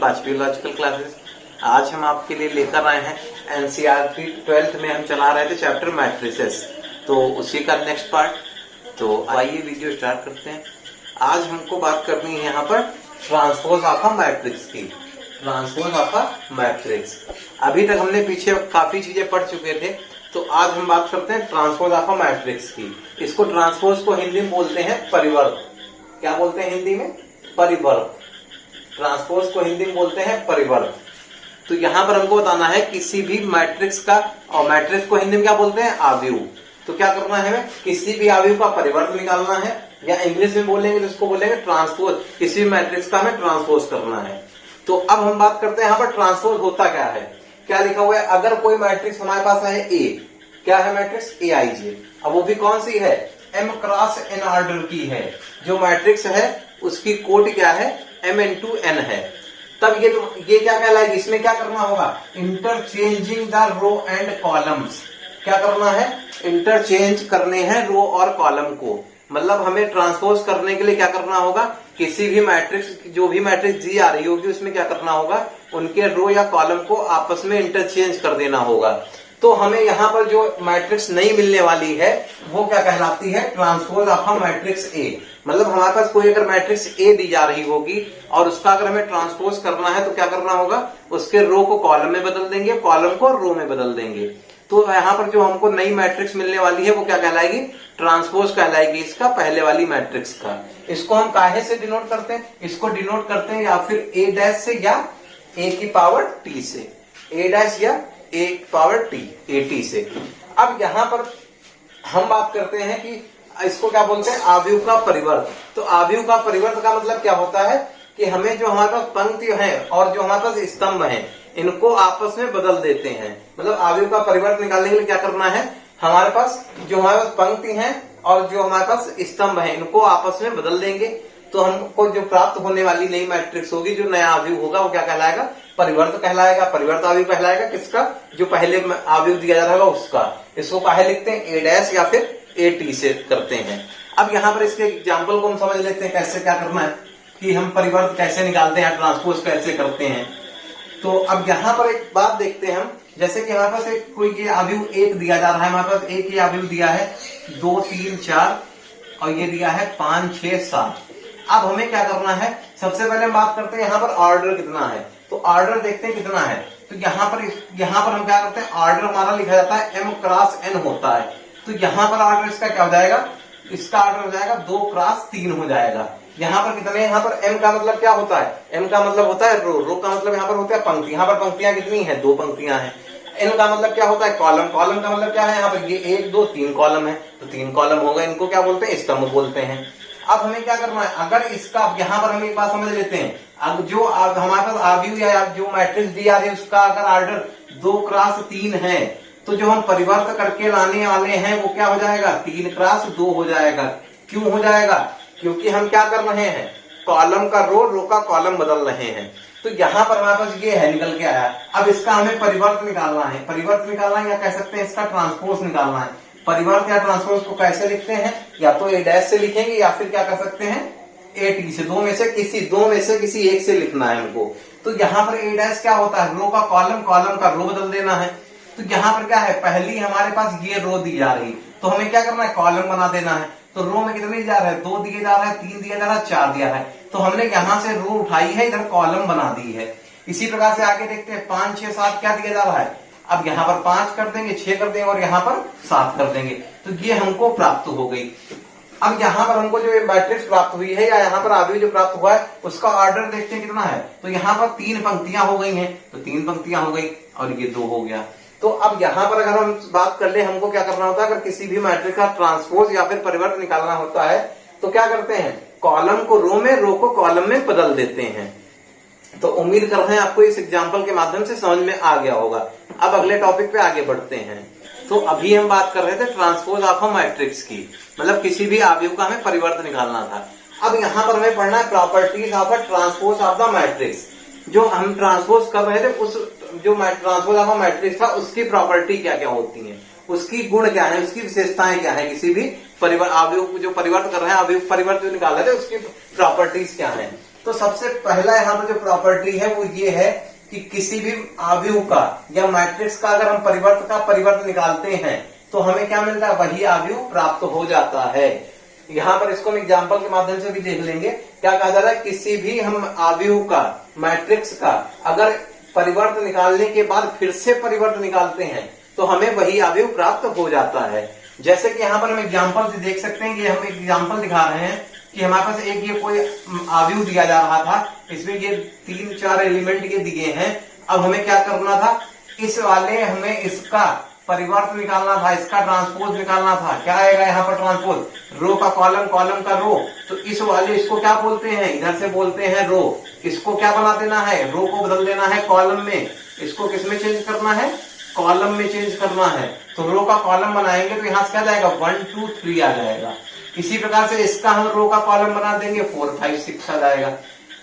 पांचवी logical classes. आज हम आपके लिए लेकर आए हैं एनसीईआरटी 12th में हम चला रहे थे चैप्टर मैट्रिसेस, तो उसी का नेक्स्ट पार्ट। तो आइए वीडियो स्टार्ट करते हैं। आज हमको बात करनी है यहाँ पर ट्रांसपोज ऑफ अ मैट्रिक्स की। ट्रांसपोज ऑफ अ मैट्रिक्स, अभी तक हमने पीछे काफी चीजें पढ़ चुके थे, तो आज हम बात करते हैं ट्रांसपोज ऑफ अ मैट्रिक्स की। इसको ट्रांसपोज को हिंदी में बोलते हैं परिवर्त। क्या बोलते हैं हिंदी में? परिवर्त। ट्रांसपोज को हिंदी में बोलते हैं परिवर्त। तो यहाँ पर हमको बताना है किसी भी मैट्रिक्स का, और मैट्रिक्स को हिंदी में क्या बोलते हैं? आव्यूह। तो क्या करना है हमें? किसी भी आव्यूह का परिवर्त निकालना है, या इंग्लिश में बोलेंगे तो इसको बोलेंगे ट्रांसपोज। किसी भी मैट्रिक्स का हमें ट्रांसपोज करना है। तो अब हम बात करते हैं यहाँ पर ट्रांसपोज होता क्या है। क्या लिखा हुआ है? अगर कोई मैट्रिक्स हमारे पास है ए, क्या है मैट्रिक्स? ए-आई-जे। अब वो भी कौन सी है? एम क्रॉस एन ऑर्डर की है। जो मैट्रिक्स है उसकी कोड क्या है? m इंटू एन है। तब ये क्या कहलाएगी? इसमें क्या करना होगा? Interchanging the row and columns. क्या करना है? इंटरचेंज करने हैं रो और कॉलम को। मतलब हमें ट्रांसपोज करने के लिए क्या करना होगा? किसी भी मैट्रिक्स, जो भी मैट्रिक्स दी आ रही होगी उसमें क्या करना होगा? उनके रो या कॉलम को आपस में इंटरचेंज कर देना होगा। तो हमें यहाँ पर जो मैट्रिक्स नहीं मिलने वाली है वो क्या कहलाती है? Transpose of a matrix A. मतलब हमारे पास कोई अगर मैट्रिक्स ए दी जा रही होगी और उसका अगर हमें ट्रांसपोज करना है तो क्या करना होगा? उसके रो को कॉलम में बदल देंगे, कॉलम को रो में बदल देंगे। तो यहाँ पर जो हमको नई मैट्रिक्स मिलने वाली है वो क्या कहलाएगी? ट्रांसपोज कहलाएगी इसका, पहले वाली मैट्रिक्स का। इसको हम काहे से डिनोट करते हैं? इसको डिनोट करते हैं या फिर ए डैश से या ए की पावर टी से। ए डैश या ए की पावर टी, ए टी से। अब यहाँ पर हम बात करते हैं कि इसको क्या बोलते हैं? आव्यूह का परिवर्त। तो आव्यूह का परिवर्त का मतलब क्या होता है कि हमें जो हमारे पास पंक्ति है और जो हमारे पास स्तंभ है इनको आपस में बदल देते हैं। मतलब आव्यूह का परिवर्त निकालने के लिए क्या करना है? हमारे पास जो हमारे पास पंक्ति है और जो हमारे पास स्तंभ है इनको आपस में बदल देंगे। तो हमको जो प्राप्त होने वाली नई मैट्रिक्स होगी, जो नया आव्यूह होगा, वो क्या कहलाएगा? परिवर्त कहलाएगा। परिवर्त आव्यूह कहलाएगा किसका? जो पहले आव्यूह दिया जा रहा है उसका। इसको काहे लिखते हैं? ए डैश या फिर ए टी से करते हैं। अब यहाँ पर इसके एग्जाम्पल को हम समझ लेते हैं कैसे क्या करना है, कि हम परिवर्त कैसे निकालते हैं, ट्रांसपोज कैसे करते हैं। तो अब यहाँ पर एक बात देखते हैं हम, जैसे कि हमारे पास एक कोई ये आव्यूह एक दिया जा रहा है, हमारे पास एक ही आव्यूह दिया है 2, 3, 4 और ये दिया है 5, 6, 7। अब हमें क्या करना है? सबसे पहले हम बात करते हैं यहाँ पर ऑर्डर कितना है। तो ऑर्डर देखते हैं कितना है। तो यहाँ पर हम क्या करते हैं? ऑर्डर हमारा लिखा जाता है m क्रॉस n होता है। तो यहाँ पर ऑर्डर इसका क्या हो जाएगा? इसका ऑर्डर हो जाएगा 2 क्रॉस 3 हो जाएगा। यहाँ पर कितने? यहाँ पर m का मतलब क्या होता है? m का मतलब होता है रो, रो का मतलब यहाँ पर होता है पंक्ति। यहाँ पर पंक्तियां कितनी है? 2 पंक्तियां हैं। n का मतलब क्या होता है? कॉलम। कॉलम का मतलब क्या है? यहाँ पर ये 1, 2, 3 कॉलम है, तो 3 कॉलम होगा। इनको क्या बोलते हैं? स्तंभ बोलते हैं। अब हमें क्या करना है? अगर इसका, यहाँ पर हम एक बात समझ लेते हैं, अब जो हमारे पास आव्यूह या जो मैट्रिक्स दी आ रही है उसका अगर ऑर्डर 2 क्रॉस 3 है, तो जो हम परिवर्त करके लाने वाले हैं वो क्या हो जाएगा? 3 क्रॉस 2 हो जाएगा। क्यों हो जाएगा? क्योंकि हम क्या कर रहे हैं? कॉलम का रो, रो का कॉलम बदल रहे हैं। तो यहाँ पर हमारे पास ये है, निकल के आया। अब इसका हमें परिवर्त निकालना है। परिवर्त निकालना है या कह सकते हैं इसका ट्रांसपोज निकालना है। परिवर्त या ट्रांसपोज को कैसे लिखते हैं? या तो ए डैश से लिखेंगे या फिर क्या कर सकते हैं? ए टी से। दो में से किसी एक से लिखना है हमको। तो यहाँ पर ए डैश क्या होता है? रो का कॉलम, कॉलम का रो बदल देना है। तो यहाँ पर क्या है? पहली हमारे पास ये रो दी जा रही, तो हमें क्या करना है? कॉलम बना देना है। तो रो में कितने जा रहा है? 2 दिए जा रहा है, 3 दिया जा रहा है, 4 दिया है। तो हमने यहाँ से रो उठाई है, इधर कॉलम बना दी है। इसी प्रकार से आगे देखते हैं 5, 6, 7 क्या दिया जा रहा है? अब यहाँ पर 5 कर देंगे, 6 कर देंगे और यहाँ पर 7 कर देंगे। तो ये हमको प्राप्त हो गई। अब यहाँ पर हमको जो मैट्रिक्स प्राप्त हुई है या यहाँ पर आव्यूह जो प्राप्त हुआ है उसका ऑर्डर देखते हैं कितना है। तो यहाँ पर 3 पंक्तियां हो गई हैं, तो 3 पंक्तियां हो गई और ये 2 हो गया। तो अब यहाँ पर अगर हम बात कर ले, हमको क्या करना होता है? अगर किसी भी मैट्रिक्स का ट्रांसपोज या फिर परिवर्त निकालना होता है तो क्या करते हैं? कॉलम को रो में, रो को कॉलम में बदल देते हैं। तो उम्मीद कर रहे हैं आपको इस एग्जाम्पल के माध्यम से समझ में आ गया होगा। अब अगले टॉपिक पे आगे बढ़ते हैं। तो अभी हम बात कर रहे थे ट्रांसपोज ऑफ अ मैट्रिक्स की, मतलब किसी भी आव्यूह का हमें परिवर्त निकालना था। अब यहाँ पर हमें पढ़ना है properties of a transpose of the matrix. जो हम ट्रांसपोज कर रहे थे, उस जो ट्रांसपोज ऑफ अ मैट्रिक्स था उसकी प्रॉपर्टी क्या क्या होती है, उसकी गुण क्या है, उसकी विशेषताएं क्या है। किसी भी आव्यूह जो परिवर्त कर रहे हैं, आव्यूह परिवर्त जो निकाल रहे थे उसकी प्रॉपर्टीज क्या है। तो सबसे पहला यहाँ पर जो प्रॉपर्टी है वो ये है कि किसी भी आव्यूह का या मैट्रिक्स का अगर हम परिवर्त निकालते हैं तो हमें क्या मिलता है, वही आव्यूह प्राप्त हो जाता है। यहाँ पर इसको हम एग्जाम्पल के माध्यम से भी देख लेंगे। क्या कहा जा रहा है, किसी भी हम आव्यूह का मैट्रिक्स का अगर परिवर्त निकालने के बाद फिर से परिवर्त निकालते हैं तो हमें वही आव्यूह प्राप्त हो जाता है। जैसे कि यहाँ पर हम एग्जाम्पल से देख सकते हैं कि हम एग्जाम्पल दिखा रहे हैं कि हमारे पास एक ये कोई आव्यूह दिया जा रहा था, इसमें ये 3-4 एलिमेंट ये दिए हैं। अब हमें क्या करना था, इस वाले हमें इसका परिवर्त निकालना था, इसका ट्रांसपोज निकालना था। क्या आएगा यहाँ पर ट्रांसपोज, रो का कॉलम, कॉलम का रो। तो इस वाले इसको क्या बोलते हैं, इधर से बोलते हैं रो। इसको क्या बना देना है, रो को बदल देना है कॉलम में। इसको किस में चेंज करना है, कॉलम में चेंज करना है। तो रो का कॉलम बनाएंगे तो यहाँ से क्या जाएगा, 1 2 3 आ जाएगा। इसी प्रकार से इसका हम रो का कॉलम बना देंगे, 4 5 6 आ जाएगा।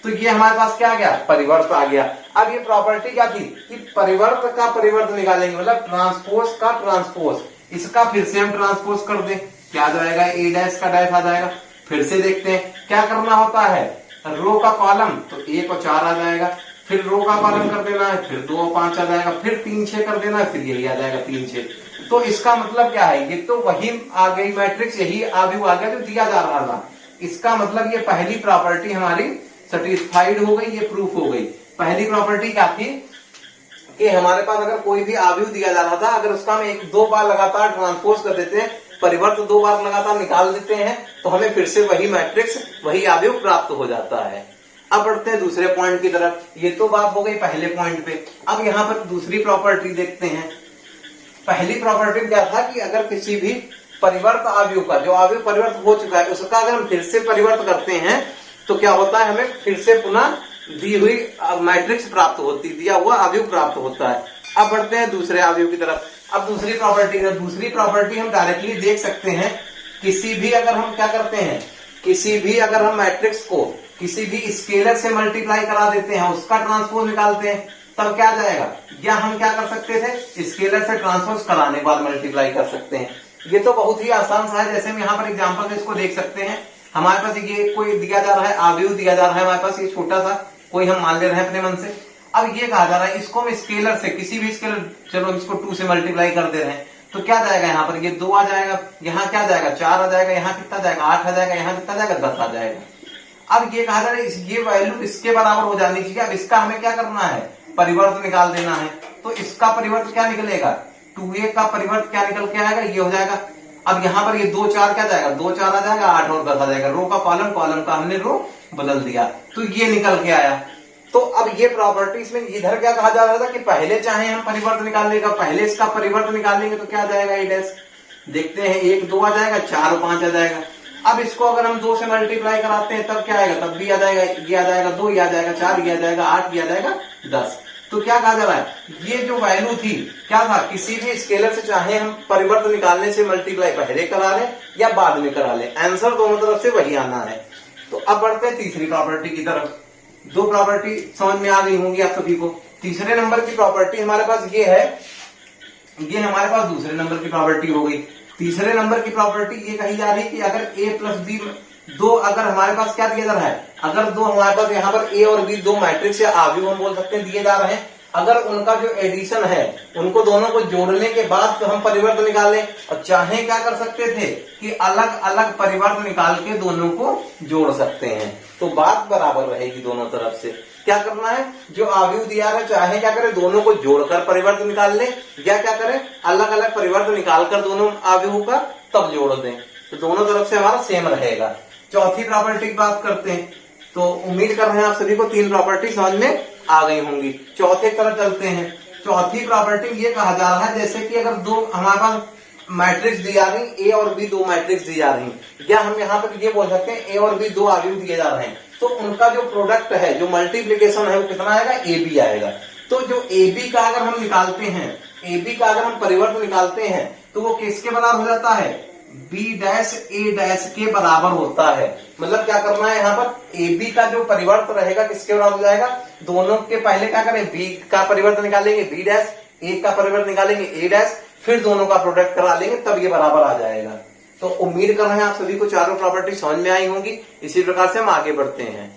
तो ये हमारे पास क्या आ गया, परिवर्त आ गया। अब ये प्रॉपर्टी क्या थी कि परिवर्त का परिवर्त निकालेंगे, मतलब ट्रांसपोज का ट्रांसपोज। इसका फिर से हम ट्रांसपोज कर दें, क्या आ जाएगा, ए डैश का डैश आ जाएगा। फिर से देखते हैं क्या करना होता है, रो का कॉलम तो 1 और 4 आ जाएगा, फिर रो का कॉलम कर देना है, फिर 2 और 5 आ जाएगा, फिर 3 6 कर देना है, फिर यही आ जाएगा 3 6। तो इसका मतलब क्या है, ये तो वही आ गई मैट्रिक्स, यही आव्यूह आ गया जो दिया जा रहा था। इसका मतलब ये पहली प्रॉपर्टी हमारी सेटिस्फाइड हो गई, ये प्रूफ हो गई। पहली प्रॉपर्टी क्या थी कि हमारे पास अगर कोई भी आव्यूह दिया जा रहा था, अगर उसका हम 1-2 बार लगातार ट्रांसपोज कर देते हैं, परिवर्त 2 बार लगातार निकाल देते हैं, तो हमें फिर से वही मैट्रिक्स, वही आव्यूह प्राप्त हो जाता है। अब बढ़ते हैं दूसरे पॉइंट की तरफ। ये तो बात हो गई पहले पॉइंट पे। अब यहाँ पर दूसरी प्रॉपर्टी देखते हैं। पहली प्रॉपर्टी क्या था कि अगर किसी भी परिवर्त आव्यूह का, जो आव्यूह परिवर्त हो चुका है, उसका अगर हम फिर से परिवर्त करते हैं तो क्या होता है, हमें फिर से पुनः दी हुई मैट्रिक्स प्राप्त होती, दिया हुआ आव्यूह प्राप्त होता है। अब बढ़ते हैं दूसरे आव्यूह की तरफ। अब दूसरी प्रॉपर्टी हम डायरेक्टली देख सकते हैं। किसी भी अगर हम क्या करते हैं, किसी भी अगर हम मैट्रिक्स को किसी भी स्केलर से मल्टीप्लाई करा देते हैं, उसका ट्रांसपोज निकालते हैं, तब क्या जाएगा, या हम क्या कर सकते थे, स्केलर से ट्रांसपोज कराने के बाद मल्टीप्लाई कर सकते हैं। ये तो बहुत ही आसान सा है। जैसे हम यहाँ पर एग्जाम्पल से इसको देख सकते हैं। हमारे पास ये कोई दिया जा रहा है, आव्यूह दिया जा रहा है हमारे पास, ये छोटा सा कोई हम मान ले रहे हैं अपने मन से। अब ये कहा जा रहा है इसको हम स्केलर से, किसी भी स्केलर, चलो इसको 2 से मल्टीप्लाई कर दे रहे हैं, तो क्या जाएगा, यहाँ पर ये 2 आ जाएगा, यहाँ क्या जाएगा 4 आ जाएगा, यहाँ कितना जाएगा 8 आ जाएगा, यहाँ कितना जाएगा 10 आ जाएगा। अब ये कहा जा रहा है ये वैल्यू इसके बराबर हो जानी चाहिए। अब इसका हमें क्या करना है, परिवर्त निकाल देना है। तो इसका परिवर्त क्या निकलेगा, 2a का परिवर्त क्या निकल के आएगा, ये हो जाएगा। अब यहाँ पर ये 2 4 क्या जाएगा, 2 4 आ जाएगा, 8 और 10 आ जाएगा। रो का कॉलम, कॉलम का हमने रो बदल दिया, तो ये निकल के आया। तो अब ये प्रॉपर्टीज में इधर क्या कहा जा रहा था कि पहले चाहे हम परिवर्त निकालने का, पहले इसका परिवर्त निकालेंगे तो क्या जाएगा, ए डैश। देखते हैं 1 2 आ जाएगा, 4 और 5 आ जाएगा। अब इसको अगर हम 2 से मल्टीप्लाई कराते हैं तब क्या आएगा, तब भी आ जाएगा, ये आ जाएगा 2, ये आ जाएगा 4, ये आ जाएगा 8, ये आ जाएगा 10। तो क्या कहा जा रहा है, ये जो वैल्यू थी क्या था, किसी भी स्केलर से चाहे हम परिवर्त निकालने से मल्टीप्लाई पहले करा लें या बाद में करा लें, आंसर दोनों तरफ से वही आना है। तो अब बढ़ते हैं तीसरी प्रॉपर्टी की तरफ। 2 प्रॉपर्टी समझ में आ गई होंगी आप सभी को। तीसरे नंबर की प्रॉपर्टी हमारे पास ये है, ये हमारे पास दूसरे नंबर की प्रॉपर्टी हो गई। तीसरे नंबर की प्रॉपर्टी ये कही जा रही है कि अगर a प्लस बी, 2 अगर हमारे पास क्या दिया जा रहा है, अगर 2 हमारे पास यहाँ पर a और b 2 मैट्रिक्स या आव्यूह हम बोल सकते हैं दिए जा रहे हैं, अगर उनका जो एडिशन है, उनको दोनों को जोड़ने के बाद तो हम परिवर्त निकालें, और चाहे क्या कर सकते थे कि अलग अलग परिवर्त निकाल के दोनों को जोड़ सकते हैं, तो बात बराबर रहेगी दोनों तरफ से। क्या करना है, जो आव्यूह दिया है चाहे क्या करें, दोनों को जोड़कर परिवर्त निकाल लें, या क्या करें अलग अलग परिवर्त निकालकर दोनों आव्यूह का तब जोड़ दें, तो दोनों तरफ से हमारा सेम रहेगा। चौथी प्रॉपर्टी की बात करते हैं। तो उम्मीद कर रहे हैं आप सभी को 3 प्रॉपर्टी समझ में आ गई होंगी। चौथे तरफ चलते हैं। चौथी प्रॉपर्टी ये कहा जा रहा है, जैसे कि अगर 2 हमारे पास मैट्रिक्स दी जा रही, ए और बी 2 मैट्रिक्स दी जा रही, या हम यहाँ पर ये बोल सकते हैं ए और बी 2 आव्यूह दिए जा रहे हैं, तो उनका जो प्रोडक्ट है, जो मल्टीप्लीकेशन है, वो कितना आएगा, ए बी आएगा। तो जो ए बी का अगर हम निकालते हैं, ए बी का अगर हम परिवर्त निकालते हैं, तो वो किसके बराबर हो जाता है, बी डैश ए डैश के बराबर होता है। मतलब क्या करना है, यहाँ पर ए बी का जो परिवर्त रहेगा किसके बराबर हो जाएगा, दोनों के पहले क्या करें, बी का परिवर्त निकालेंगे बी डैश, ए का परिवर्त निकालेंगे ए डैश, फिर दोनों का प्रोडक्ट करा लेंगे, तब ये बराबर आ जाएगा। तो उम्मीद कर रहे हैं आप सभी को चारों प्रॉपर्टी समझ में आई होंगी। इसी प्रकार से हम आगे बढ़ते हैं।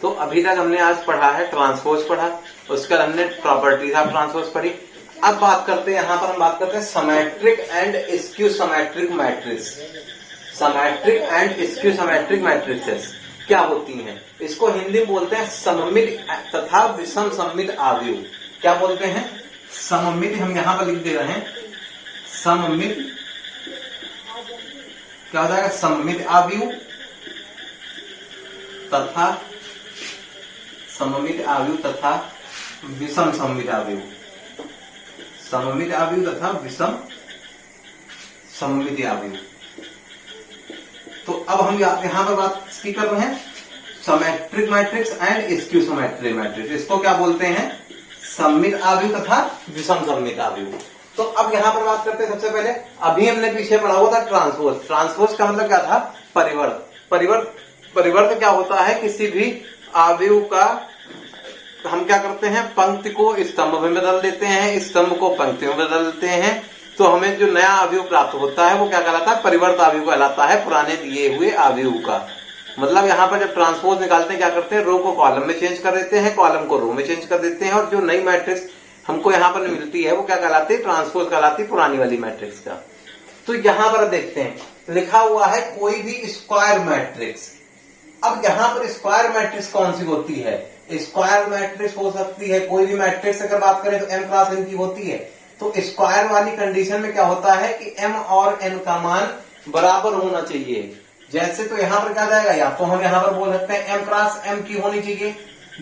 तो अभी तक हमने आज पढ़ा है ट्रांसपोज पढ़ा, उसके बाद हमने प्रॉपर्टीज ऑफ ट्रांसपोज पढ़ी। अब बात करते हैं, यहां पर हम बात करते हैं symmetric and skew symmetric matrix. Symmetric and skew symmetric matrices क्या होती हैं? इसको हिंदी में बोलते हैं सममित तथा विषम सममित आव्यूह। क्या बोलते हैं? सममित, हम यहां पर लिख दे रहे हैं सममित, क्या हो जाएगा? सममित आव्यूह तथा सममित आव्यूह तथा विषम सममित आव्यूह, सममित आव्यूह तथा विषम सममित आव्यूह। तो अब हम यहां पर बात की कर रहे हैं symmetric matrix and skew symmetric matrix. इसको क्या बोलते हैं? सममित आव्यूह तथा विषम सममित आव्यूह। तो अब यहां पर बात करते हैं, सबसे पहले अभी हमने पीछे पढ़ा हुआ था ट्रांसपोज। ट्रांसपोज का मतलब क्या था? परिवर्त। परिवर्त क्या होता है? किसी भी आव्यूह का हम क्या करते हैं? पंक्ति को स्तंभ में बदल देते हैं, स्तंभ को पंक्ति में बदल देते हैं, तो हमें जो नया आव्यूह प्राप्त होता है वो क्या कहलाता है? परिवर्त आव्यूह कहलाता है, पुराने दिए हुए आव्यूह का। मतलब यहाँ पर जब ट्रांसपोज निकालते हैं क्या करते हैं? रो को कॉलम में चेंज कर देते हैं, कॉलम को रो में चेंज कर देते हैं, और जो नई मैट्रिक्स हमको यहाँ पर मिलती है वो क्या कहलाती है? ट्रांसपोज कहलाती है, पुरानी वाली मैट्रिक्स का। तो यहाँ पर देखते हैं लिखा हुआ है कोई भी स्क्वायर मैट्रिक्स। अब यहाँ पर स्क्वायर मैट्रिक्स कौन सी होती है? स्क्वायर मैट्रिक्स हो सकती है कोई भी मैट्रिक्स, अगर बात करें तो m क्रॉस n की होती है। तो स्क्वायर वाली कंडीशन में क्या होता है कि m और n का मान बराबर होना चाहिए। जैसे तो यहाँ पर क्या जाएगा? या तो हम यहाँ पर बोल सकते हैं m क्रॉस m की होनी चाहिए,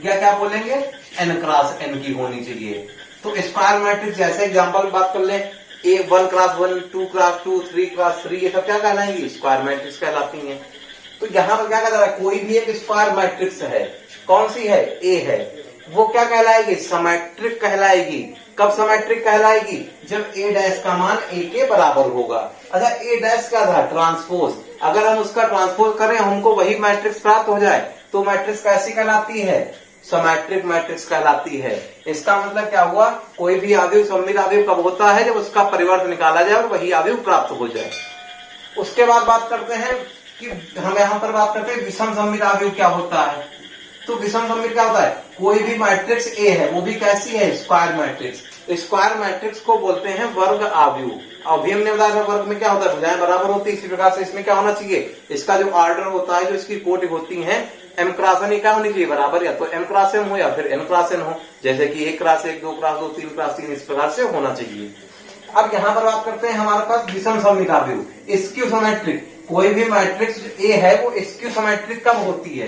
या क्या बोलेंगे? n क्रॉस n की होनी चाहिए। तो स्क्वायर मैट्रिक्स जैसे एग्जाम्पल बात कर लें, ए 1 क्रॉस 1, 2 क्रॉस 2, 3 क्रॉस 3, ये सब क्या कहलाएंगे? स्क्वायर मैट्रिक्स कहलाती हैं। तो यहाँ पर क्या कह रहा है? कोई भी एक स्क्वायर मैट्रिक्स है, कौन सी है? ए है, वो क्या कहलाएगी? सिमेट्रिक कहलाएगी। कब सिमेट्रिक कहलाएगी? जब ए डैश का मान ए के बराबर होगा। अच्छा, ए डैश का था ट्रांसपोज, अगर हम उसका ट्रांसपोज करें हमको वही मैट्रिक्स प्राप्त हो जाए तो मैट्रिक्स कैसी कहलाती है? सिमेट्रिक मैट्रिक्स कहलाती है। इसका मतलब क्या हुआ? कोई भी आव्यूह सममित आव्यूह कब होता है? जब उसका परिवर्त निकाला जाए और वही आव्यूह प्राप्त हो जाए। उसके बाद बात करते हैं कि हम यहाँ पर बात करते हैं विषम सममित आव्यूह क्या होता है। तो विषम सममित क्या होता है? कोई भी मैट्रिक्स ए है, वो भी कैसी है? Square matrix. स्क्वायर मैट्रिक्स को बोलते हैं वर्ग आव्यूह। अभी हमने बताया था वर्ग में क्या होता है? भुजाएं बराबर होती है, इसी प्रकार से इसमें क्या होना चाहिए? इसका जो ऑर्डर होता है, जो इसकी कोटि होती है, m क्रॉस n क्या होनी चाहिए? बराबर, या तो m क्रॉस m हो या फिर n क्रॉस n हो। जैसे कि 1 क्रॉस 1, 2 क्रॉस 2, 3 क्रॉस 3, इस प्रकार से होना चाहिए। अब यहाँ पर बात करते हैं हमारे पास विषम सममित आव्यूह, स्क्यू सिमेट्रिक। कोई भी मैट्रिक्स ए है वो स्क्यू सिमेट्रिक कब होती है?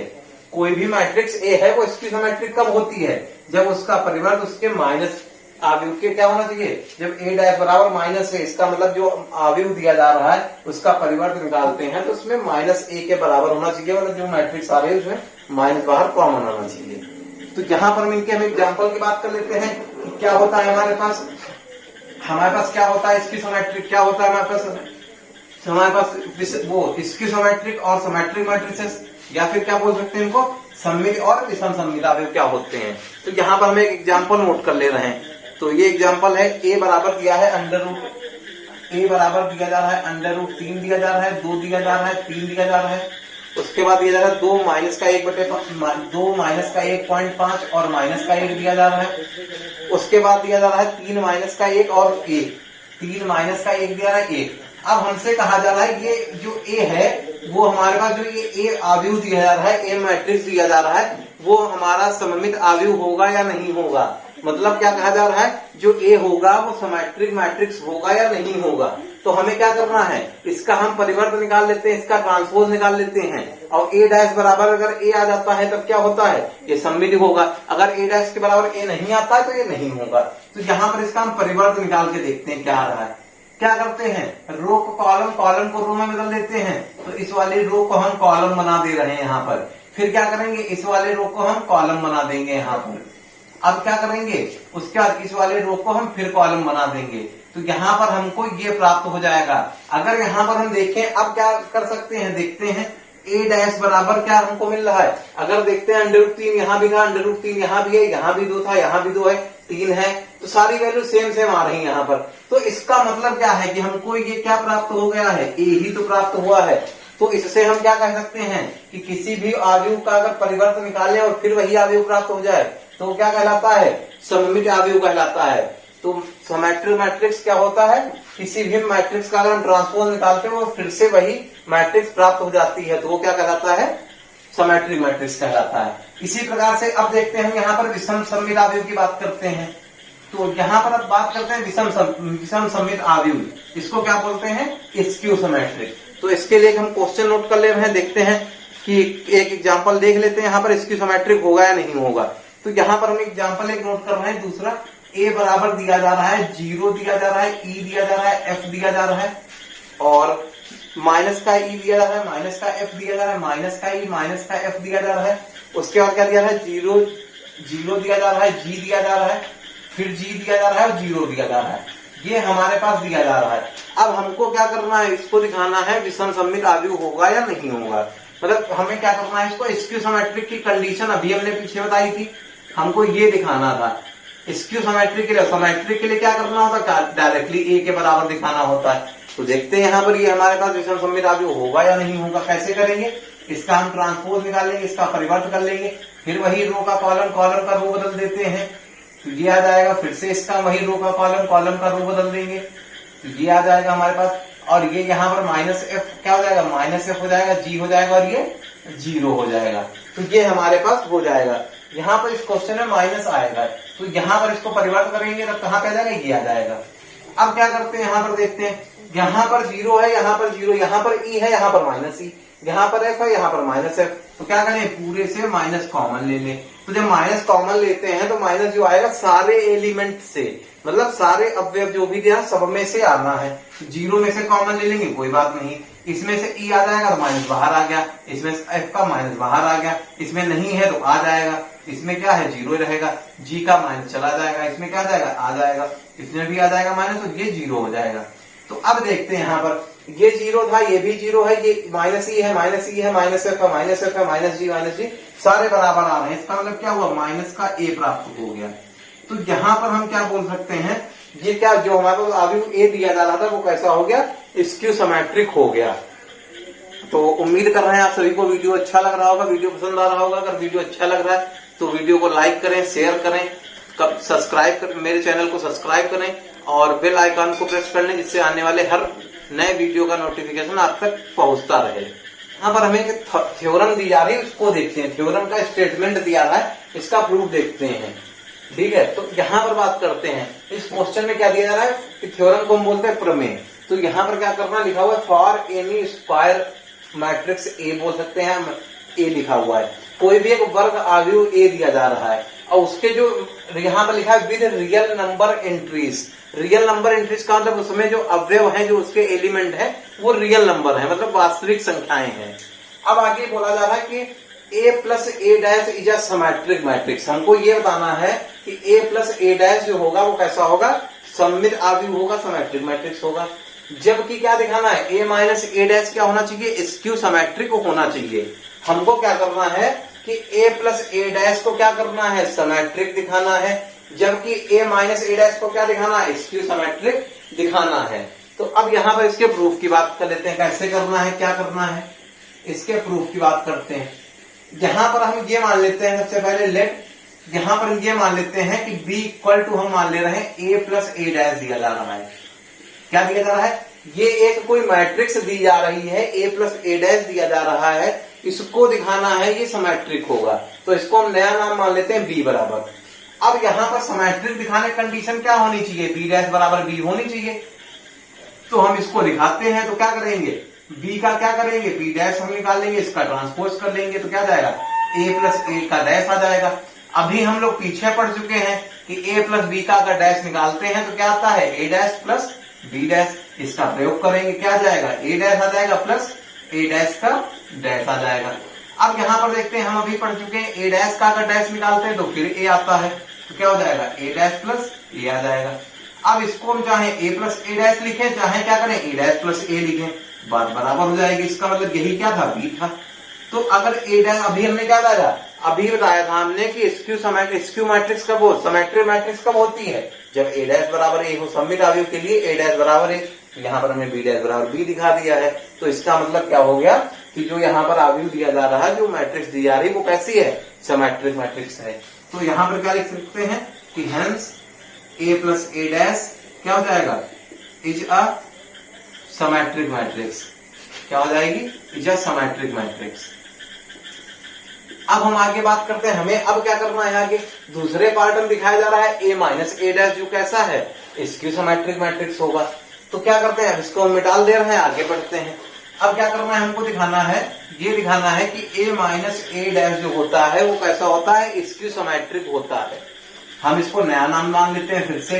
कोई भी मैट्रिक्स ए है वो स्क्यू सिमेट्रिक कब होती है? जब उसका परिवर्त उसके माइनस आव्यूह के क्या होना चाहिए? जब ए डैश बराबर माइनस है, इसका मतलब जो आव्यूह दिया जा रहा है उसका परिवर्त निकालते हैं तो उसमें माइनस ए के बराबर होना चाहिए, मतलब जो मैट्रिक्स आ रही है उसमें माइनस बाहर कॉमन आना चाहिए। तो यहाँ पर मिलकर हम एग्जाम्पल की बात कर लेते हैं कि क्या होता है हमारे पास क्या होता है? स्क्यू सिमेट्रिक क्या होता है हमारे पास वो स्क्यू सिमेट्रिक और सिमेट्रिक मैट्रिसेस, या फिर क्या बोल सकते हैं इनको? सममित और विषम सममित आव्यूह क्या होते हैं। तो यहाँ पर हम एक एग्जाम्पल नोट कर ले रहे हैं। तो ये एग्जाम्पल है, ए बराबर दिया है अंडर रूट, ए बराबर दिया जा रहा है अंडर रूट 3 दिया जा रहा है, 2 दिया जा रहा है, 3 दिया जा रहा है। उसके बाद दिया जा रहा है 2 माइनस का 1/2, 2 माइनस का 1.5 और माइनस का 1 दिया जा रहा है। उसके बाद दिया जा रहा है 3 माइनस का 1 और 1, 3 माइनस का 1 दिया रहा है 1। अब हमसे कहा जा रहा है ये जो ए है वो हमारे पास जो ये ए आव्यूह दिया जा रहा है, ए मैट्रिक्स दिया जा रहा है, वो हमारा सममित आव्यूह होगा या नहीं होगा। मतलब क्या कहा जा रहा है? जो ए होगा वो सिमेट्रिक मैट्रिक्स होगा या नहीं होगा। तो हमें क्या करना है? इसका हम परिवर्त निकाल लेते हैं, इसका ट्रांसपोज निकाल लेते हैं, और ए डैश बराबर अगर ए आ जाता है तब क्या होता है? ये सममित होगा। अगर ए डैश के बराबर ए नहीं आता है तो ये नहीं होगा। तो यहाँ पर इसका हम परिवर्त निकाल के देखते हैं क्या आ रहा है। क्या करते हैं? रो को कॉलम, कॉलम को रो में बदल देते हैं। तो इस वाली रो को हम कॉलम बना दे रहे हैं यहाँ पर। फिर क्या करेंगे? इस वाले रो को हम कॉलम बना देंगे यहाँ पर। अब क्या करेंगे? उसके बाद इस वाले रो को हम फिर कॉलम बना देंगे। तो यहाँ पर हमको ये प्राप्त हो जाएगा। अगर यहाँ पर हम देखें, अब क्या कर सकते हैं? देखते हैं ए डैश बराबर क्या हमको मिल रहा है। अगर देखते हैं √3 यहाँ भी था, √3 यहाँ भी है, यहाँ भी 2 था, यहाँ भी 2 है, 3 है, तो सारी वैल्यू सेम सेम आ रही है यहाँ पर। तो इसका मतलब क्या है कि हमको ये क्या प्राप्त हो गया है? ए ही तो प्राप्त हुआ है। तो इससे हम क्या कह सकते हैं कि किसी भी आव्यूह का अगर परिवर्त निकालें और फिर वही आव्यूह प्राप्त हो जाए तो वो क्या कहलाता है, सममित आव्यूह कहलाता है। तो सिमेट्रिक मैट्रिक्स क्या होता है, किसी भी मैट्रिक्स का अगर हम ट्रांसपोज निकालते हैं और फिर से वही मैट्रिक्स प्राप्त हो जाती है तो वो क्या कहलाता है, सिमेट्रिक मैट्रिक्स कहलाता है। इसी प्रकार से अब देखते हैं हम यहाँ पर विषम सममित आव्यूह की बात करते हैं। तो यहाँ पर अब बात करते हैं विषम सममित आव्यूह, इसको क्या बोलते हैं, स्क्यू सिमेट्रिक। तो इसके लिए हम क्वेश्चन नोट कर ले रहे हैं, देखते हैं कि एक एग्जांपल देख लेते हैं यहाँ पर स्क्यू सिमेट्रिक होगा या नहीं होगा। तो यहाँ पर हम एग्जांपल एक नोट कर रहे हैं, दूसरा a बराबर दिया जा रहा है, 0 दिया जा रहा है, e दिया जा रहा है, f दिया जा रहा है और माइनस का e दिया जा रहा है, माइनस का f दिया जा रहा है, माइनस का e माइनस का f दिया जा रहा है। उसके बाद क्या दिया रहा है, 0 दिया जा रहा है, g दिया जा रहा है, फिर g दिया जा रहा है और 0 दिया जा रहा है। ये हमारे पास दिया जा रहा है। अब हमको क्या करना है, इसको दिखाना है विषम सममित आव्यूह होगा या नहीं होगा। मतलब हमें क्या करना है, इसको स्क्यू सिमेट्रिक की कंडीशन अभी हमने पीछे बताई थी, हमको ये दिखाना था। स्क्यू सिमेट्रिक के लिए क्या करना होता है, डायरेक्टली a के बराबर दिखाना होता है। तो देखते हैं यहाँ पर ये हमारे पास विषम सममित आव्यूह होगा या नहीं होगा। कैसे करेंगे, इसका हम ट्रांसपोज निकालेंगे, इसका परिवर्त कर लेंगे, फिर वही रो का कॉलम, कॉलम का रो बदल देते हैं तो ये आ जाएगा, फिर से इसका वही रो का कॉलम, कॉलम का रो बदल देंगे तो ये आ जाएगा हमारे पास। और ये यहाँ पर माइनस एफ क्या हो जाएगा, माइनस एफ हो जाएगा, जी हो जाएगा और ये 0 हो जाएगा। तो ये हमारे पास हो जाएगा। यहाँ पर इस क्वेश्चन में माइनस आएगा तो यहाँ पर इसको परिवर्तन करेंगे तब कहाँ पे आ जाएगा, ये आ जाएगा। अब क्या करते हैं, यहाँ पर देखते हैं, यहाँ पर 0 है, यहाँ पर 0, यहाँ पर e है, यहाँ पर माइनस e, यहाँ पर f है, यहाँ पर माइनस f। तो क्या करें, पूरे से माइनस कॉमन ले लें। तो जब माइनस कॉमन लेते हैं तो माइनस जो आएगा सारे एलिमेंट से, मतलब सारे अवयव जो भी दिया सब में से आना है। 0 में से कॉमन ले लेंगे, कोई बात नहीं, इसमें से e आ जाएगा तो माइनस बाहर आ गया, इसमें से f का माइनस बाहर आ गया, इसमें नहीं है तो आ जाएगा, इसमें क्या है 0 रहेगा, g का माइनस चला जाएगा, इसमें क्या आ जाएगा, आ जाएगा, इसमें भी आ जाएगा माइनस, तो ये 0 हो जाएगा। तो अब देखते हैं यहाँ पर ये 0 था, ये भी 0 है, ये माइनस ई है, माइनस ई है, माइनस एफ है, माइनस एफ है, माइनस जी सारे बराबर आ रहे हैं। इसका मतलब क्या हुआ, माइनस का ए प्राप्त हो गया। तो यहाँ पर हम क्या बोल सकते हैं, ये क्या जो हमारे पास आव्यूह ए दिया जा रहा था वो कैसा हो गया, स्क्यू सिमेट्रिक हो गया। तो उम्मीद कर रहे हैं आप सभी को वीडियो अच्छा लग रहा होगा, वीडियो पसंद आ रहा होगा। अगर वीडियो अच्छा लग रहा है तो वीडियो को लाइक करें, शेयर करें, सब्सक्राइब करें, मेरे चैनल को सब्सक्राइब करें और बेल आइकन को प्रेस कर लें जिससे आने वाले हर नए वीडियो का नोटिफिकेशन आप तक पहुंचता रहे। यहाँ पर हमें एक थ्योरम दी जा रही है, उसको देखते हैं। थ्योरम का स्टेटमेंट दिया रहा है, इसका प्रूफ देखते हैं। ठीक है, तो यहाँ पर बात करते हैं। इस क्वेश्चन में क्या दिया जा रहा है कि थ्योरम को हम बोलते हैं प्रमेय। तो यहाँ पर क्या करना, लिखा हुआ है for N E square matrix A, बोल सकते हैं हम, ए लिखा हुआ है। कोई भी एक वर्ग आव्यूह ए दिया जा रहा है और उसके जो यहाँ पर लिखा है with real number entries. Real number entries का मतलब उसमें जो अवयव हैं, जो उसके एलिमेंट है वो रियल नंबर है, मतलब वास्तविक संख्याएं हैं। अब आगे बोला जा रहा है कि a plus A dash is a symmetric matrix. हमको ये बताना है कि a प्लस ए डैश जो होगा वो कैसा होगा, सममित आव्यूह होगा, सिमेट्रिक मैट्रिक्स होगा। जबकि क्या दिखाना है, a माइनस ए डैश क्या होना चाहिए, स्क्यू सिमेट्रिक होना चाहिए। हमको क्या करना है कि a प्लस ए डैश को क्या करना है, सिमेट्रिक दिखाना है, जबकि a माइनस ए डैश को क्या दिखाना है, स्क्यू सिमेट्रिक दिखाना है। तो अब यहाँ पर इसके प्रूफ की बात कर लेते हैं, कैसे करना है, क्या करना है, इसके प्रूफ की बात करते हैं। यहाँ पर हम ये मान लेते हैं, सबसे पहले लेट, यहाँ पर हम ये मान लेते हैं कि b इक्वल टू हम मान ले रहे हैं a प्लस ए डैश दिया जा रहा है। क्या दिया जा रहा है, ये एक कोई मैट्रिक्स दी जा रही है, a प्लस ए डैश दिया जा रहा है, इसको दिखाना है ये सिमेट्रिक होगा। तो इसको हम नया नाम मान लेते हैं b बराबर। अब यहाँ पर सिमेट्रिक दिखाने कंडीशन क्या होनी चाहिए, b डैश बराबर b होनी चाहिए। तो हम इसको दिखाते हैं, तो क्या करेंगे, b का क्या करेंगे, b डैश हम निकाल लेंगे, इसका ट्रांसपोज कर लेंगे तो क्या जाएगा, a प्लस ए का डैश आ जाएगा। अभी हम लोग पीछे पढ़ चुके हैं कि a प्लस बी का अगर डैश निकालते हैं तो क्या आता है, a dash plus b dash. इसका प्रयोग करेंगे, क्या आ जाएगा, a डैश आ जाएगा प्लस a डैश का डैश आ जाएगा। अब यहाँ पर देखते हैं, हम अभी पढ़ चुके हैं a डैश का अगर डैश निकालते हैं तो फिर a आता है, तो क्या हो जाएगा, a डैश प्लस a आ जाएगा। अब इसको हम चाहे a प्लस ए डैश लिखें, चाहे क्या करें, a डैश प्लस a लिखें, बात बराबर हो जाएगी। इसका मतलब यही क्या था, b था। तो अगर a डैश, अभी हमने क्या बताया, अभी बताया था हमने कि स्क्यू मैट्रिक्स कब हो, सिमेट्रिक मैट्रिक्स कब होती है, जब a डैश बराबर a हो। सममित आव्यूह के लिए a डैश बराबर a, तो यहाँ पर हमने b डैश बराबर b दिखा दिया है। तो इसका मतलब क्या हो गया कि जो यहाँ पर अवयव दिया जा रहा है, जो मैट्रिक्स दी जा रही है, वो कैसी है, सिमेट्रिक मैट्रिक्स है। तो यहाँ पर क्या लिख सकते हैं कि hence a plus a dash क्या हो जाएगा, इज अ सिमेट्रिक मैट्रिक्स। क्या हो जाएगी, इज अ सिमेट्रिक मैट्रिक्स। अब हम आगे बात करते हैं, हमें अब क्या करना है, आगे दूसरे पार्ट में दिखाया जा रहा है a माइनस a डैश, जो कैसा है, स्क्यू सिमेट्रिक मैट्रिक्स होगा। तो क्या करते हैं, इसको हम मिटाल दे रहे हैं, आगे बढ़ते हैं। अब क्या करना है, हमको दिखाना है, ये दिखाना है कि a माइनस a डैश जो होता है वो कैसा होता है, स्क्यू सिमेट्रिक होता है। हम इसको नया नाम मान लेते हैं, फिर से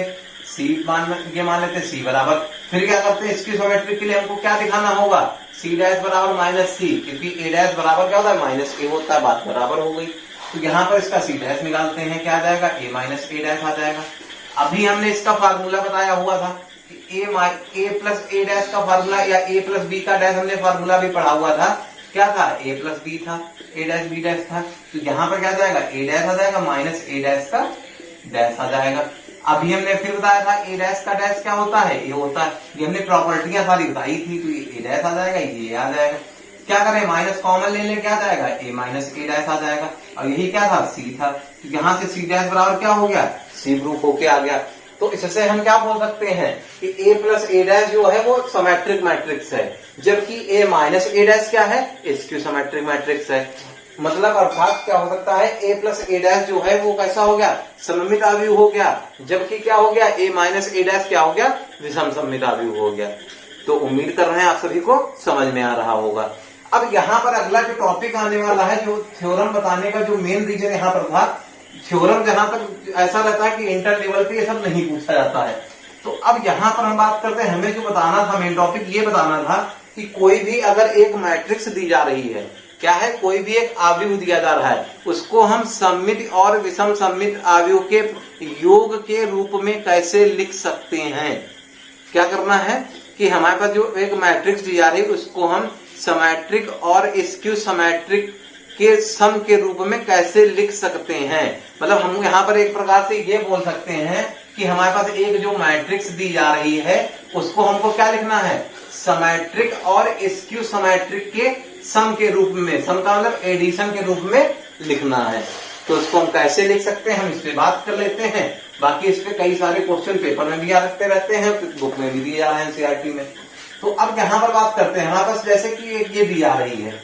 c मान लेते हैं c बराबर, फिर क्या करते हैं, स्क्यू सिमेट्रिक के लिए हमको क्या दिखाना होगा, c डैश बराबर माइनस c, क्योंकि a डैश बराबर क्या होता है, माइनस a होता है, बात बराबर हो गई। तो यहाँ पर इसका c डैश निकालते हैं, क्या आ जाएगा, a माइनस a डैश आ जाएगा। अभी हमने इसका फार्मूला बताया हुआ था कि a प्लस a डैश का फार्मूला या a प्लस b का डैश, हमने फार्मूला भी पढ़ा हुआ था, क्या था, a प्लस b था, a डैश b डैश था। तो यहाँ पर क्या आ जाएगा, a डैश आ जाएगा माइनस a डैश का डैश आ जाएगा। अभी हमने फिर बताया था a डैश का डैश क्या होता है, ये होता है, ये हमने प्रॉपर्टियां सारी बताई थी, तो ये a डैश आ जाएगा, ये आ जाएगा। क्या करें, माइनस कॉमन ले लें, क्या आ जाएगा, a माइनस a डैश आ जाएगा। और यही क्या था, c था, तो यहाँ से c डैश बराबर क्या हो गया, c प्रूफ होके आ गया। तो इससे हम क्या बोल सकते हैं कि a प्लस a डैश जो है वो सिमेट्रिक मैट्रिक्स है, जबकि a माइनस a डैश क्या है, स्क्यू सिमेट्रिक मैट्रिक्स है। मतलब अर्थात क्या हो सकता है, a प्लस a डैश जो है वो कैसा हो गया, सममित अवयव हो गया, जबकि क्या हो गया, a माइनस a डैश क्या हो गया, विषम सममित अवयव हो गया। तो उम्मीद कर रहे हैं आप सभी को समझ में आ रहा होगा। अब यहाँ पर अगला जो टॉपिक आने वाला है, जो थ्योरम बताने का जो मेन रीजन यहाँ पर था, थ्योरम जहां तक ऐसा रहता है कि इंटर लेवल पे ये सब नहीं पूछा जाता है। तो अब यहाँ पर हम बात करते हैं, हमें जो बताना था मेन टॉपिक, ये बताना था कि कोई भी अगर एक मैट्रिक्स दी जा रही है, क्या है, कोई भी एक अवयव दिया जा रहा है, उसको हम सममित और विषम सममित अवयव के योग के रूप में कैसे लिख सकते हैं। क्या करना है कि हमारे पास जो एक मैट्रिक्स दी जा रही है उसको हम सिमेट्रिक और स्क्यू सिमेट्रिक के सम के रूप में कैसे लिख सकते हैं। मतलब हम यहाँ पर एक प्रकार से ये बोल सकते हैं कि हमारे पास एक जो मैट्रिक्स दी जा रही है उसको हमको क्या लिखना है, सिमेट्रिक और स्क्यू सिमेट्रिक के सम के रूप में, सम का मतलब एडिशन के रूप में लिखना है। तो उसको हम कैसे लिख सकते हैं, हम इस पे बात कर लेते हैं। बाकी इस पे कई सारे क्वेश्चन पेपर में भी आते रहते हैं, बुक में भी दिए जा रहे हैं एनसीईआरटी में। तो अब यहाँ पर बात करते हैं, हमारे पास जैसे कि एक ये दी आ रही है,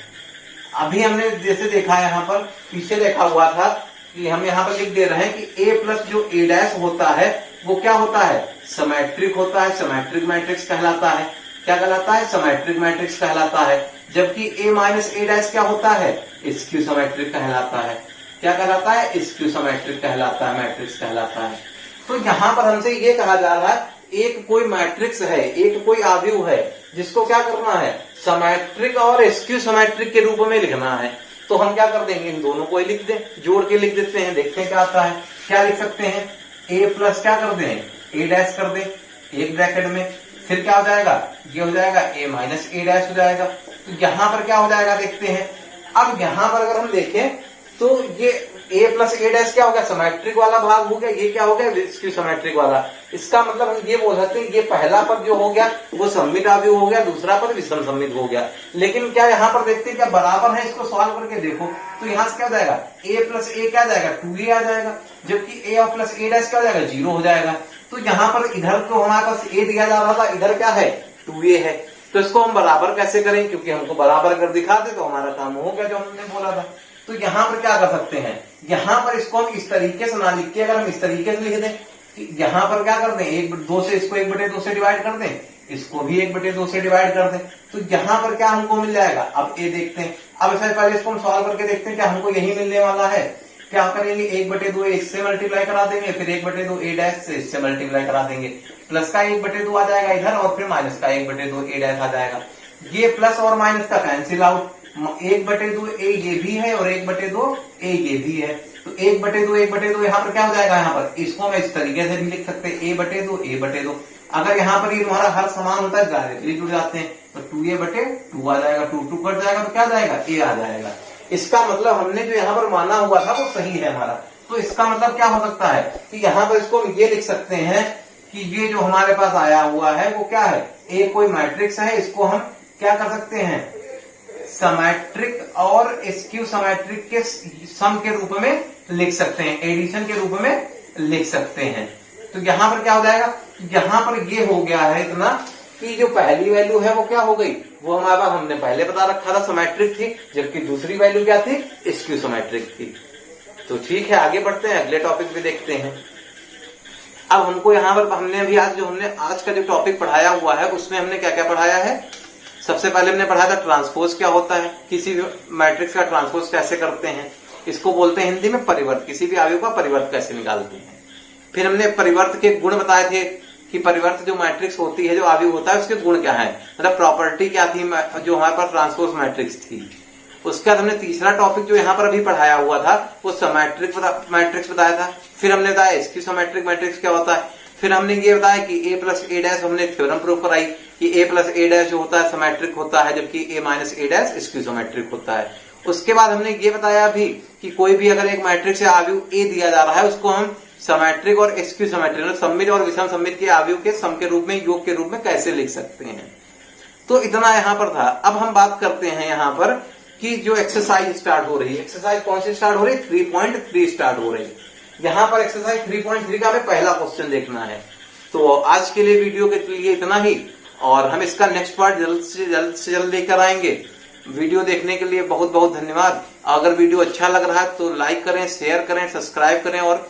अभी हमने जैसे देखा यहाँ पर पीछे देखा हुआ था कि हम यहाँ पर लिख दे रहे हैं कि a प्लस जो a डैश होता है वो क्या होता है, सिमेट्रिक होता है, सिमेट्रिक मैट्रिक्स कहलाता है। क्या कहलाता है, सिमेट्रिक मैट्रिक्स कहलाता है। जबकि a माइनस a डैश क्या होता है, स्क्यू सिमेट्रिक कहलाता है। क्या कहलाता है, स्क्यू सिमेट्रिक कहलाता है, मैट्रिक्स कहलाता है। तो यहाँ पर हमसे ये कहा जा रहा है, एक कोई मैट्रिक्स है, एक कोई अवयव है जिसको क्या करना है, सिमेट्रिक और स्क्यू सिमेट्रिक के रूप में लिखना है। तो हम क्या कर देंगे, इन दोनों को ही लिख दें, जोड़ के लिख देते हैं, देखते हैं क्या आता है। क्या लिख सकते हैं, a प्लस क्या कर दें, a डैश कर दें एक ब्रैकेट में, फिर क्या हो जाएगा, ये हो जाएगा a माइनस a डैश हो जाएगा। तो यहाँ पर क्या हो जाएगा देखते हैं। अब यहाँ पर अगर हम देखें तो ये a प्लस a डैश क्या हो गया, सिमेट्रिक वाला भाग हो गया, ये क्या हो गया, स्क्यू सिमेट्रिक वाला। इसका मतलब हम ये बोल सकते हैं ये पहला पद जो हो गया वो सममित अवयव हो गया, दूसरा पद विषम सममित हो गया। लेकिन क्या यहाँ पर देखते हैं क्या बराबर है, इसको सॉल्व करके देखो तो यहाँ से क्या हो जाएगा, a प्लस a क्या जाएगा, 2a आ जाएगा, जबकि a और प्लस a डैश क्या हो जाएगा, 0 हो जाएगा। तो यहाँ पर इधर तो हमारे पास a दिया जा रहा था, इधर क्या है, 2a है। तो इसको हम बराबर कैसे करें, क्योंकि हमको बराबर कर दिखा दे तो हमारा काम हो गया जो हमने बोला था। तो यहाँ पर क्या कर सकते हैं, यहाँ पर इसको हम इस तरीके से ना लिख के, अगर हम इस तरीके से लिख दें कि यहाँ पर क्या कर दें, 1/2 से इसको 1/2 से डिवाइड कर दें, इसको भी 1/2 से डिवाइड कर दें, तो यहाँ पर क्या हमको मिल जाएगा। अब ए देखते हैं, अब इससे पहले इसको हम सॉल्व करके देखते हैं क्या हमको यही मिलने वाला है। क्या करेंगे, 1/2 इससे मल्टीप्लाई करा देंगे, फिर 1/2 a डैश से इससे मल्टीप्लाई करा देंगे, प्लस का 1/2 आ जाएगा इधर, और फिर माइनस का 1/2 a डैश आ जाएगा। ये प्लस और माइनस का कैंसिल आउट, 1/2 a ये भी है और 1/2 a ये भी है। तो 1/2 यहाँ पर क्या हो जाएगा, यहाँ पर इसको मैं इस तरीके से भी लिख सकते हैं, a/2 अगर यहाँ पर ये तुम्हारा हर समान होता है डायरेक्टली जुड़ जाते हैं, तो 2a/2 आ जाएगा, 2 कट जाएगा तो क्या जाएगा, a आ जाएगा। इसका मतलब हमने जो यहाँ पर माना हुआ था वो सही है हमारा। तो इसका मतलब क्या हो सकता है कि यहाँ पर इसको हम ये लिख सकते हैं कि ये जो हमारे पास आया हुआ है वो क्या है, ए कोई मैट्रिक्स है, इसको हम क्या कर सकते हैं, सिमेट्रिक और स्क्यू सिमेट्रिक के सम के रूप में लिख सकते हैं, एडिशन के रूप में लिख सकते हैं। तो यहां पर क्या हो जाएगा, यहां पर ये हो गया है इतना कि जो पहली वैल्यू है वो क्या हो गई, वो हमारे पास हमने पहले बता रखा था सिमेट्रिक थी, जबकि दूसरी वैल्यू क्या थी, स्क्यू सिमेट्रिक थी। तो ठीक है, आगे बढ़ते हैं, अगले टॉपिक पे देखते हैं। अब हमको यहाँ पर हमने अभी आज का जो टॉपिक पढ़ाया हुआ है उसमें हमने क्या क्या पढ़ाया है। सबसे पहले हमने पढ़ाया था ट्रांसपोज क्या होता है, किसी भी मैट्रिक्स का ट्रांसपोज कैसे करते हैं, इसको बोलते हैं हिंदी में परिवर्त, किसी भी अवयव का परिवर्त कैसे निकालते हैं। फिर हमने परिवर्त के गुण बताए थे कि परिवर्त जो मैट्रिक्स होती है, जो अवयव होता है, उसके गुण क्या है, मतलब प्रॉपर्टी क्या थी जो हमारे पास ट्रांसपोज मैट्रिक्स थी। उसके बाद हमने तीसरा टॉपिक जो यहाँ पर अभी पढ़ाया हुआ था वो सिमेट्रिक मैट्रिक्स बताया था। फिर हमने बताया स्क्यू सिमेट्रिक मैट्रिक्स क्या होता है। फिर हमने ये बताया कि a प्लस ए डैश, हमने थ्योरम प्रूव कराई कि a प्लस ए डैश जो होता है सिमेट्रिक होता है, जबकि a minus A dash skew symmetric होता है। उसके बाद हमने ये बताया भी कि कोई भी अगर एक मैट्रिक्स या अवयव a दिया जा रहा है उसको हम सिमेट्रिक और स्क्यू सिमेट्रिक, सममित और विषम सममित के अवयव के सम के रूप में, योग के रूप में कैसे लिख सकते हैं। तो इतना यहाँ पर था। अब हम बात करते हैं यहाँ पर कि जो एक्सरसाइज स्टार्ट हो रही है, एक्सरसाइज कौन सी स्टार्ट हो रही है, 3.3 स्टार्ट हो रही है। यहाँ पर एक्सरसाइज 3.3 का हमें पहला क्वेश्चन देखना है। तो आज के लिए वीडियो के लिए इतना ही, और हम इसका नेक्स्ट पार्ट जल्द से जल्द लेकर आएंगे। वीडियो देखने के लिए बहुत बहुत धन्यवाद। अगर वीडियो अच्छा लग रहा है तो लाइक करें, शेयर करें, सब्सक्राइब करें और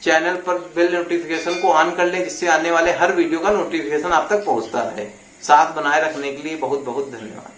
चैनल पर बेल नोटिफिकेशन को ऑन कर लें, जिससे आने वाले हर वीडियो का नोटिफिकेशन आप तक पहुंचता रहे। साथ बनाए रखने के लिए बहुत बहुत धन्यवाद।